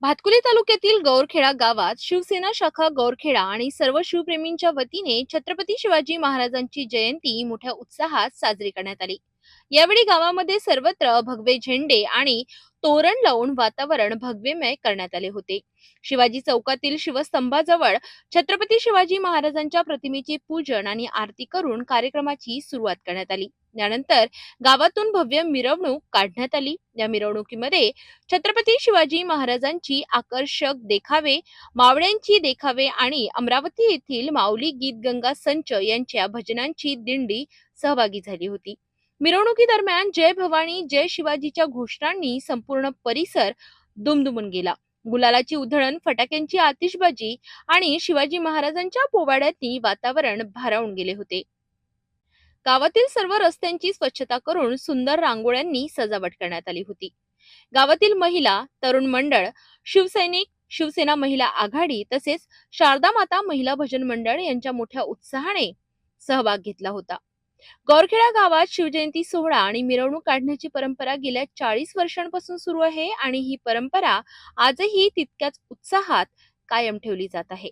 भातकुली तालुक्यातील गौरखेडा गावात शिवसेना शाखा गौरखेडा आणि सर्व शिवप्रेमींच्या वतीने छत्रपती शिवाजी महाराजांची जयंती मोठ्या उत्साहात साजरी करण्यात आली। यावेळी गावामध्ये सर्वत्र भगवे झेंडे आणि तोरण लावून वातावरण भगवेमय करण्यात आले होते। शिवाजी चौकातील शिवस्तंभाजवळ छत्रपती शिवाजी महाराजांच्या प्रतिमेचे पूजन आणि आरती करून कार्यक्रमाची सुरुवात करण्यात आली। यानंतर गावातून भव्य मिरवणूक काढण्यात आली। या मिरवणुकीमध्ये छत्रपती शिवाजी महाराजांची आकर्षक देखावे, मावळ्यांची देखावे आणि अमरावती येथील माऊली गीतगंगा संच यांच्या भजनांची दिंडी सहभागी झाली होती। मिरवणुकीदरम्यान जय भवानी जय शिवाजीच्या घोषणांनी संपूर्ण परिसर दुमदुमून गेला। गुलालाची उधळण, फटाक्यांची आतिषबाजी आणि शिवाजी महाराजांच्या पोवाड्यांनी वातावरण भारावून गेले होते। गावातील सर्व रस्त्यांची स्वच्छता करून सुंदर रांगोळ्यांनी सजावट करण्यात आली होती। गावातील महिला, तरुण मंडळ, शिवसैनिक, शिवसेना महिला आघाडी तसेच शारदा माता महिला भजन मंडळ यांच्या मोठ्या उत्साहाने सहभाग घेतला होता। गौरखेडा गावात शिवजयंती सोहळा आणि मिरवणूक काढण्याची परंपरा गेल्या 40 वर्षांपासून सुरू आहे आणि ही परंपरा आजही तितक्याच उत्साहात कायम ठेवली जात आहे।